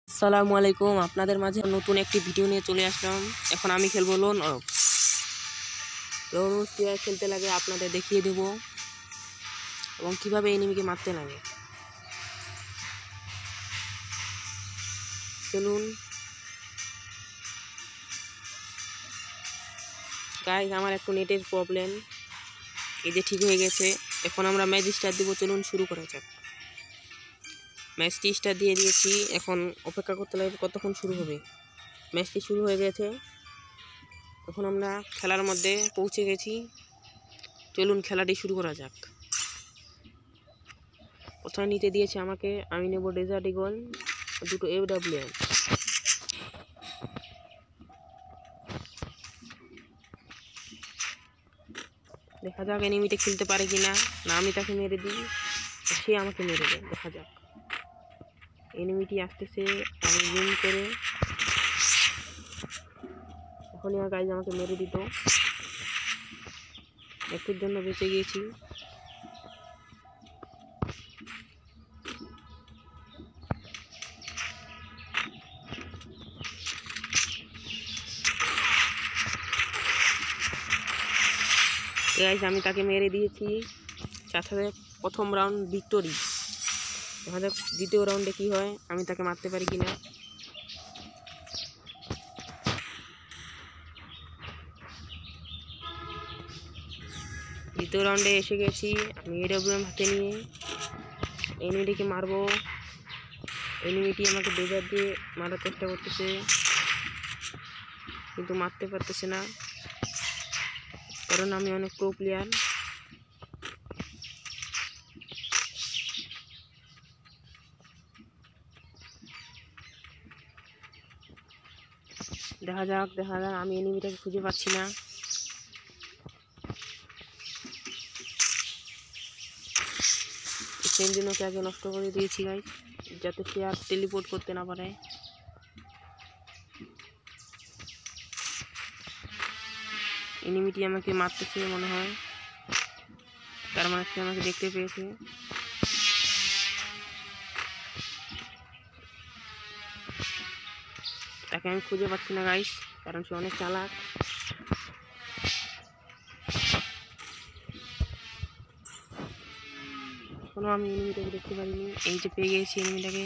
আসসালামু আলাইকুম। আপনাদের মাঝে নতুন একটি ভিডিও নিয়ে চলে আসলাম। এখন আমি খেলবো লোন অফ। লোন অফ কীভাবে খেলতে লাগে আপনাদের দেখিয়ে দেব এবং কীভাবে এনিমিকে মারতে লাগে। চলুন গাইস, আমার একটু নেটের প্রবলেম, এই যে ঠিক হয়ে গেছে। এখন আমরা ম্যাচ স্টার্ট দেবো। চলুন শুরু করা যাক। ম্যাচটি স্টার্ট দিয়ে দিয়েছি, এখন অপেক্ষা করতে লাগবে কতক্ষণ শুরু হবে। ম্যাচটি শুরু হয়ে গেছে, এখন আমরা খেলার মধ্যে পৌঁছে গেছি। চলুন খেলাটি শুরু করা যাক। প্রথমে নিতে দিয়েছে আমাকে, আমি নেব ডেজার্ট ইগল, দুটো AWM। দেখা যাক এনিমিটা খেলতে পারে কিনা, না আমি তাকে মেরে দিই সে আমাকে মেরে দেয়। দেখা যাক, এনিমিটি আসতেছে, আমি জুম করে এখনই গাইজ আমাকে মেরে দিত। একটুর জন্য বেঁচে গিয়েছি। গাইজ আমি তাকে মেরে দিয়েছি, সাথে প্রথম রাউন্ড ভিক্টোরি। দেখা যাক দ্বিতীয় রাউন্ডে কি হয়, আমি তাকে মারতে পারি কিনা। দ্বিতীয় রাউন্ডে এসে গেছি, আমি AWM হাতে নিয়ে এনিমিটিকে মারবো। এনিমিটি আমাকে ডেজার দিয়ে মারার চেষ্টা করতেছে, কিন্তু মারতে পারতেছে না, কারণ আমি অনেক প্রো প্লেয়ার। দেখা যাক আমি এনিমিটাকে খুঁজে পাচ্ছি না। সেন্ডিনোকে আগে নষ্ট করে দিয়েছি গাইস, যাতে সে আর টেলিপোর্ট করতে না পারে। এনিমিটি আমাকে মারতেছে মনে হয়, তার মানে সে আমাকে দেখতে পেয়েছে। তাকে আমি খুঁজে পাচ্ছি না গাইস, কারণ সে অনেক চালাক। এখনো আমি এনিমিটাকে দেখতে পারিনি, এই যে পেয়ে গেছি এনিমিটাকে।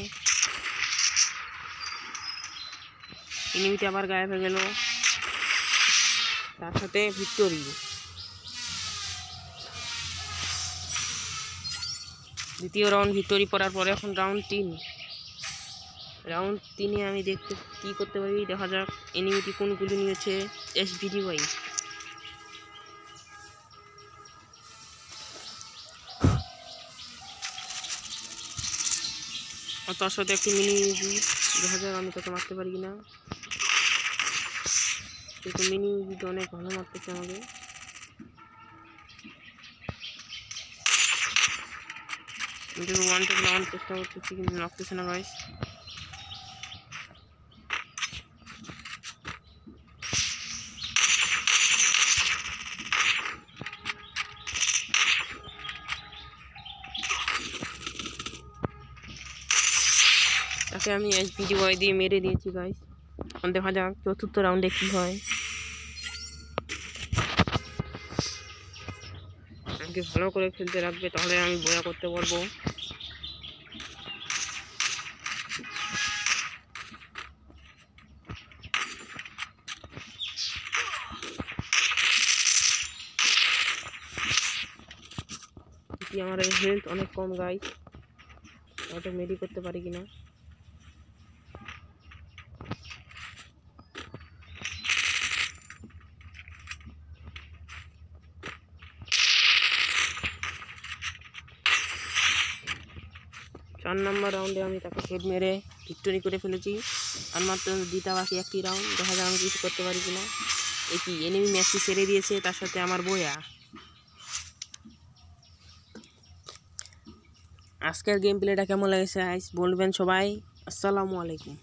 এনিমিটা আবার গায়েব হয়ে গেল, তার সাথে ভিক্টোরি। দ্বিতীয় রাউন্ড ভিক্টোরি পড়ার পরে এখন রাউন্ড 3। রাউন্ড 3-এ আমি দেখতে কি করতে পারি। দেখা যাক এনিমিটি কোন গুলি নিয়েছে। SVDY, আর তার সাথে একটি মিনি ইউজি। দেখা যাক আমি তাকে মারতে পারি কিনা, কিন্তু মিনি ইউজিটা অনেক ভালো মারতেছে আমাকে। আমি ওয়ান টেক নেওয়ার চেষ্টা করতেছি, কিন্তু লাগতেছে না গাইস। তাকে আমি SVDY দিয়ে মেরে দিয়েছি গাইস। এখন দেখা যাক চতুর্থ রাউন্ডে কি হয়। আমাকে ভালো করে খেলতে রাখবে, তাহলে আমি বয়া করতে পারবো। আমার হেলথ অনেক কম গাইস, হয়তো মেডি করতে পারি কিনা। 4 নম্বর রাউন্ডে আমি তাকে হেড মেরে ভিক্টোরি করে ফেলেছি। আর মাত্র দিতে বাকি একটি রাউন্ড, দেখা যাক আমি কিছু করতে পারি কিনা। এই কি এনিমি ম্যাচটি ছেড়ে দিয়েছে, তার সাথে আমার বয়া। আজকের গেম প্লেটা কেমন লেগেছে বলবেন সবাই। আসসালামু আলাইকুম।